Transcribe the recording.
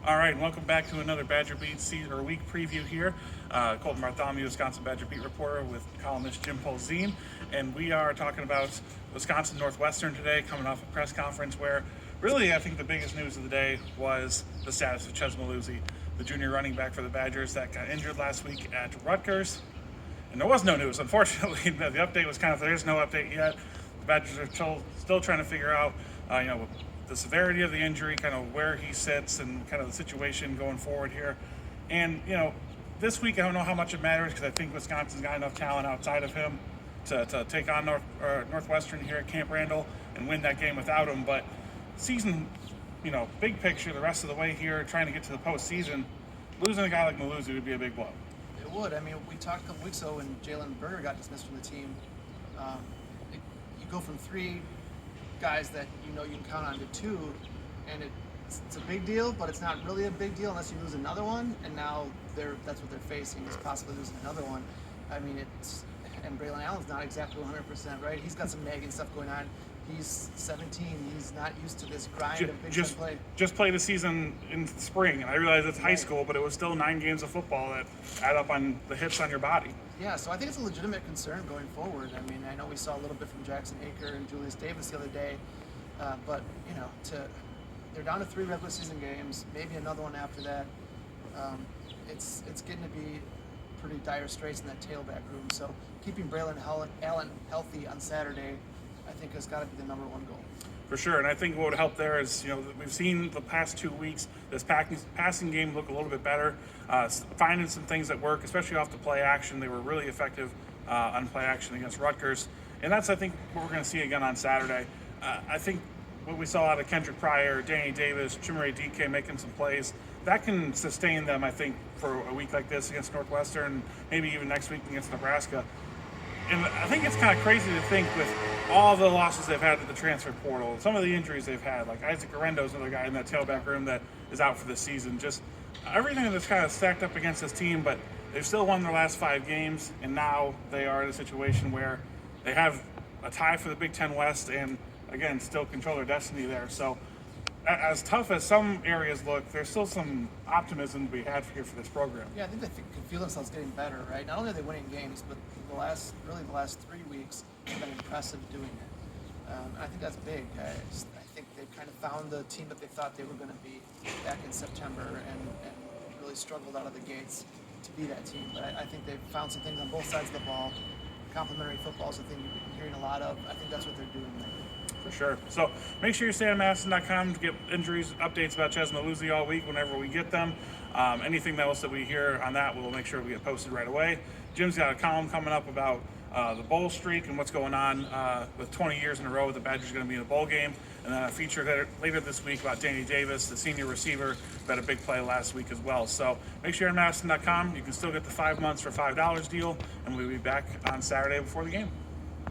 All right, and welcome back to another Badger Beat season or week preview here. Colton Bartholomew, Wisconsin Badger Beat reporter with columnist Jim Polzine, and we are talking about Wisconsin-Northwestern today, coming off a press conference where really I think the biggest news of the day was the status of Ches Maluzzi, the junior running back for the Badgers that got injured last week at Rutgers. And there was no news, unfortunately. The update was there's no update yet. The Badgers are still trying to figure out, the severity of the injury, kind of where he sits, and kind of the situation going forward here. And this week I don't know how much it matters because I think Wisconsin's got enough talent outside of him to take on Northwestern here at Camp Randall and win that game without him. But season, big picture, the rest of the way here, trying to get to the postseason, losing a guy like Maluzzi would be a big blow. It would. I mean, we talked a couple weeks ago when Jalen Berger got dismissed from the team. You go from three guys that you can count on to two, and it's a big deal, but it's not really a big deal unless you lose another one. And now that's what they're facing, is possibly losing another one. I mean, and Braylon Allen's not exactly 100%, right? He's got some nagging stuff going on. He's 17. He's not used to this grind of Big Ten play. Just played a season in spring, and I realize it's high school, but it was still 9 games of football that add up on the hits on your body. Yeah, so I think it's a legitimate concern going forward. I mean, I know we saw a little bit from Jackson Aker and Julius Davis the other day, but they're down to 3 regular season games, maybe another one after that. It's getting to be pretty dire straits in that tailback room. So keeping Braylon Allen healthy on Saturday, I think, has got to be the number one goal. For sure, and I think what would help there is, we've seen the past 2 weeks this passing game look a little bit better, finding some things that work, especially off the play action. They were really effective on play action against Rutgers, and that's, I think, what we're going to see again on Saturday. I think what we saw out of Kendrick Pryor, Danny Davis, Chimere DK making some plays, that can sustain them, I think, for a week like this against Northwestern, maybe even next week against Nebraska. And I think it's kind of crazy to think, with all the losses they've had to the transfer portal, some of the injuries they've had, like Isaac Arendo's another guy in that tailback room that is out for the season. Just everything that's kind of stacked up against this team, but they've still won their last 5 games, and now they are in a situation where they have a tie for the Big Ten West and, again, still control their destiny there. So as tough as some areas look, there's still some optimism to be had here for this program. Yeah, I think they can feel themselves getting better, right? Not only are they winning games, but the last 3 weeks have been impressive doing it. And I think that's big. I think they've kind of found the team that they thought they were going to be back in September, and really struggled out of the gates to be that team. But I think they've found some things on both sides of the ball. Complementary football is a thing you've been hearing a lot of. I think that's what they're doing there. For sure. So make sure you stay on madison.com to get injuries, updates about Ches Maluzzi all week whenever we get them. Anything else that we hear on that, we'll make sure we get posted right away. Jim's got a column coming up about the bowl streak and what's going on with 20 years in a row the Badgers going to be in a bowl game. And then a feature later this week about Danny Davis, the senior receiver, who had a big play last week as well. So make sure you're on madison.com. You can still get the 5 months for $5 deal, and we'll be back on Saturday before the game.